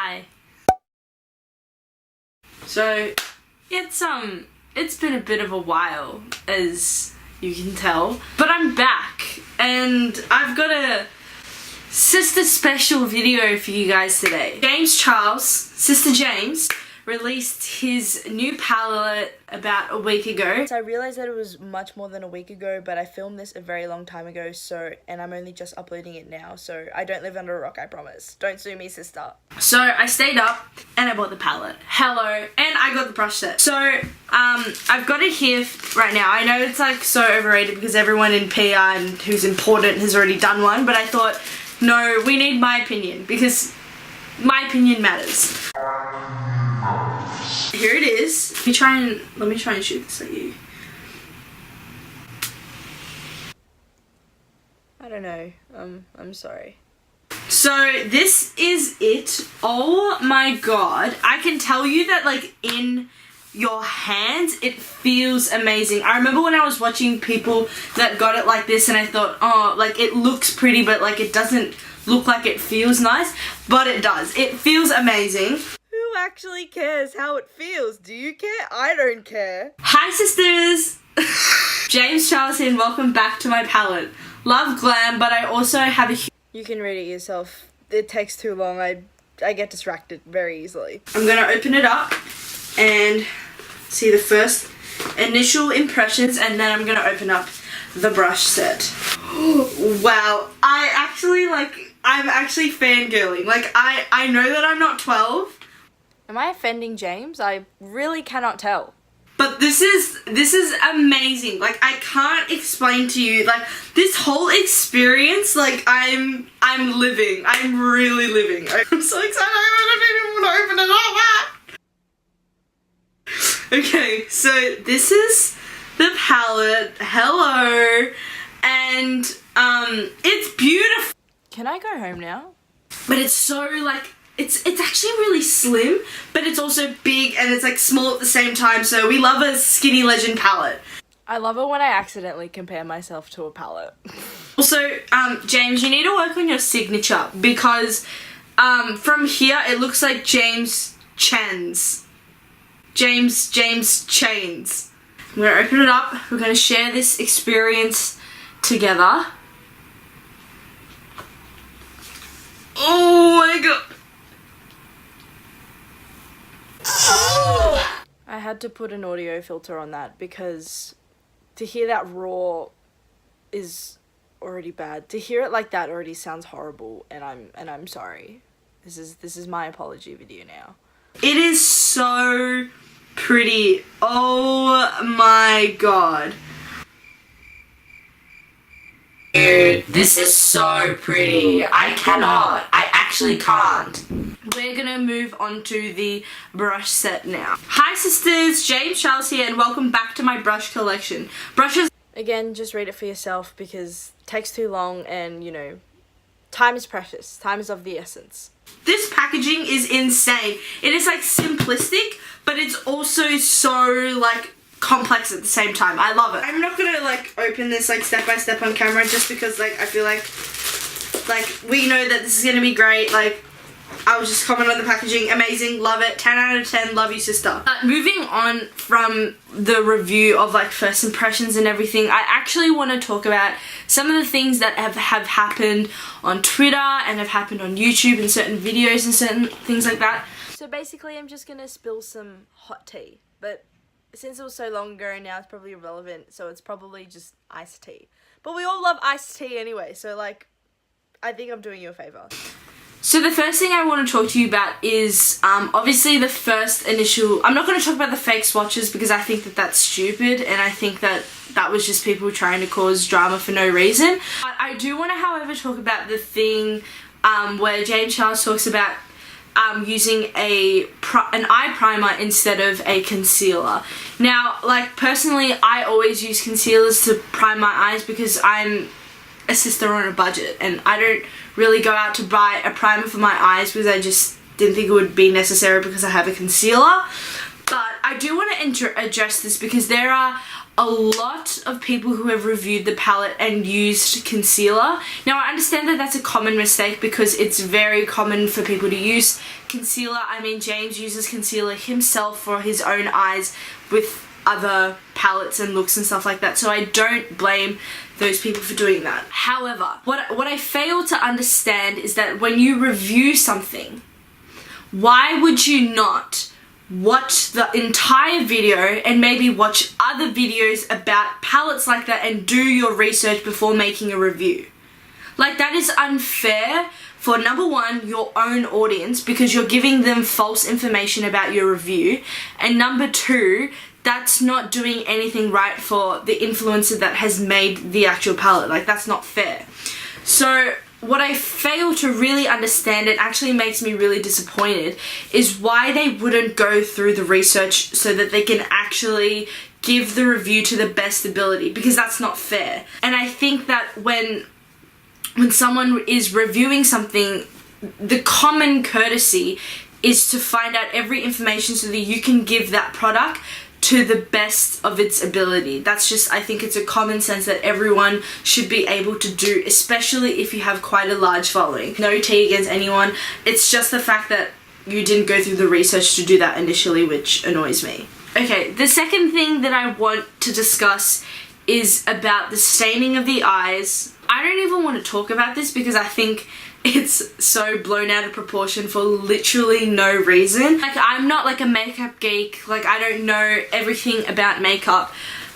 Hi. So it's been a bit of a while, as you can tell, but I'm back and I've got a sister special video for you guys today. James Charles, Sister James, released his new palette about a week ago. So I realized that it was much more than a week ago, but I filmed this a very long time ago, and I'm only just uploading it now, so I don't live under a rock, I promise. Don't sue me, sister. So I stayed up and I bought the palette. Hello. And I got the brush set. So I've got it here right now. I know it's like so overrated because everyone in PR and who's important has already done one, but I thought, no, we need my opinion because my opinion matters. Here it is. Let me try and shoot this at you. I don't know. I'm sorry. So this is it. Oh my god. I can tell you that like in your hands it feels amazing. I remember when I was watching people that got it like this and I thought, oh, like it looks pretty but like it doesn't look like it feels nice, but it does. It feels amazing. Who actually cares how it feels? Do you care? I don't care. Hi sisters! James Charles here and welcome back to my palette. Love glam, but I also have a You can read it yourself. It takes too long. I get distracted very easily. I'm gonna open it up and see the first initial impressions, and then I'm gonna open up the brush set. Wow, I'm actually fangirling. Like, I know that I'm not 12. Am I offending James? I really cannot tell. But this is amazing. Like, I can't explain to you, like, this whole experience, like, I'm living. I'm really living. I'm so excited. I don't even want to open it up. Okay, so this is the palette. Hello. And, it's beautiful. Can I go home now? But it's so, like, it's actually really slim, but it's also big and it's like small at the same time, so we love a skinny legend palette. I love it when I accidentally compare myself to a palette. Also, James, you need to work on your signature because from here it looks like James Chains. James Chains. I'm gonna open it up. We're gonna share this experience together. Oh my god. I had to put an audio filter on that because to hear that raw is already bad. To hear it like that already sounds horrible, and I'm sorry. This is my apology video now. It is so pretty. Oh my god. Dude, this is so pretty. I actually can't. We're gonna move on to the brush set now. Hi sisters, James Charles here and welcome back to my brush collection. Brushes... Again, just read it for yourself because it takes too long and, you know, time is precious. Time is of the essence. This packaging is insane. It is like simplistic, but it's also so like complex at the same time. I love it. I'm not gonna like open this like step by step on camera just because like I feel like we know that this is gonna be great. Like I was just comment on the packaging, amazing, love it, 10 out of 10, love you sister. Moving on from the review of like first impressions and everything, I actually want to talk about some of the things that have happened on Twitter and have happened on YouTube and certain videos and certain things like that. So basically I'm just gonna spill some hot tea, but since it was so long ago now it's probably irrelevant, so it's probably just iced tea. But we all love iced tea anyway, so like, I think I'm doing you a favour. So the first thing I want to talk to you about is obviously the first initial... I'm not going to talk about the fake swatches because I think that that's stupid and I think that that was just people trying to cause drama for no reason. But I do want to, however, talk about the thing where James Charles talks about using an eye primer instead of a concealer. Now, like, personally, I always use concealers to prime my eyes because I'm a sister on a budget and I don't really go out to buy a primer for my eyes because I just didn't think it would be necessary because I have a concealer. But I do want to address this because there are a lot of people who have reviewed the palette and used concealer. Now I understand that that's a common mistake because it's very common for people to use concealer. I mean, James uses concealer himself for his own eyes with other palettes and looks and stuff like that, so I don't blame those people for doing that. However, what I fail to understand is that when you review something, why would you not watch the entire video and maybe watch other videos about palettes like that and do your research before making a review? Like, that is unfair for, number one, your own audience, because you're giving them false information about your review, and number two, that's not doing anything right for the influencer that has made the actual palette. Like, that's not fair. So what I fail to really understand, it actually makes me really disappointed, is why they wouldn't go through the research so that they can actually give the review to the best ability, because that's not fair. And I think that when someone is reviewing something, the common courtesy is to find out every information so that you can give that product to the best of its ability. That's just, I think it's a common sense that everyone should be able to do, especially if you have quite a large following. No tea against anyone, it's just the fact that you didn't go through the research to do that initially, which annoys me. Okay, the second thing that I want to discuss is about the staining of the eyes. I don't even want to talk about this because I think it's so blown out of proportion for literally no reason. Like, I'm not like a makeup geek, like I don't know everything about makeup.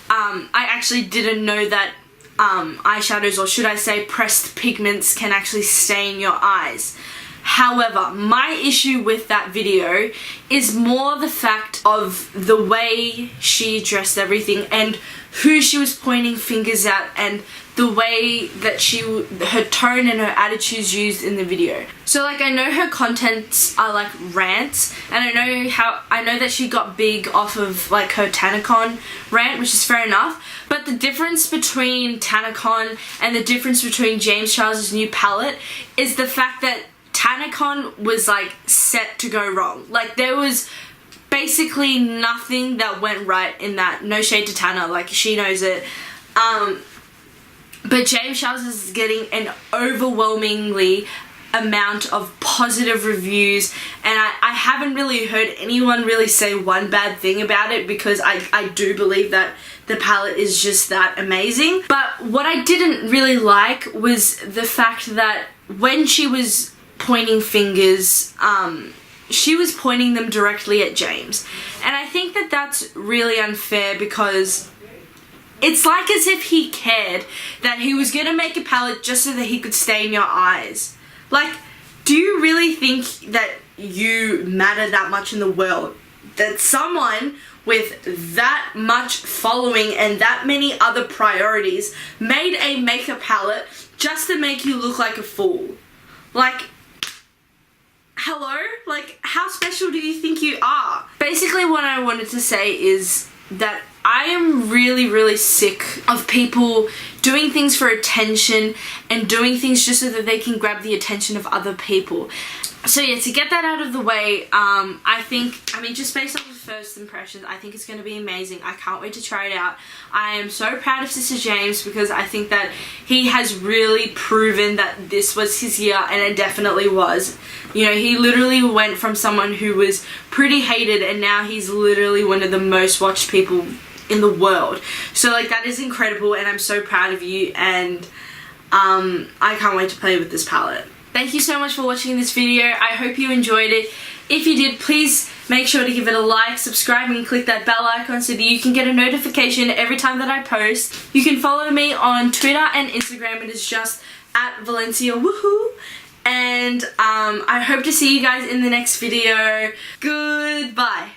I actually didn't know that eyeshadows, or should I say pressed pigments, can actually stain your eyes. However, my issue with that video is more the fact of the way she dressed everything and who she was pointing fingers at, and the way that her tone and her attitudes used in the video. So like, I know her contents are like rants, and I know that she got big off of like her TanaCon rant, which is fair enough, but the difference between TanaCon and the difference between James Charles's new palette is the fact that TanaCon was like set to go wrong. Like, there was basically nothing that went right in that. No shade to Tana, like, she knows it. But James Charles is getting an overwhelmingly amount of positive reviews, and I haven't really heard anyone really say one bad thing about it, because I do believe that the palette is just that amazing. But what I didn't really like was the fact that when she was pointing fingers, she was pointing them directly at James, and I think that that's really unfair, because it's like as if he cared that he was gonna make a palette just so that he could stain your eyes. Like, do you really think that you matter that much in the world, that someone with that much following and that many other priorities made a makeup palette just to make you look like a fool? Like, hello? Like, how special do you think you are? Basically, what I wanted to say is that I am really, really sick of people doing things for attention and doing things just so that they can grab the attention of other people. So yeah, to get that out of the way, I mean, just based off of first impressions, I think it's going to be amazing. I can't wait to try it out. I am so proud of Sister James, because I think that he has really proven that this was his year, and it definitely was. You know, he literally went from someone who was pretty hated, and now he's literally one of the most watched people in the world. So like, that is incredible, and I'm so proud of you, and I can't wait to play with this palette. Thank you so much for watching this video. I hope you enjoyed it. If you did, please make sure to give it a like, subscribe, and click that bell icon so that you can get a notification every time that I post. You can follow me on Twitter and Instagram. It is just @ValenciaWoohoo. And I hope to see you guys in the next video. Goodbye.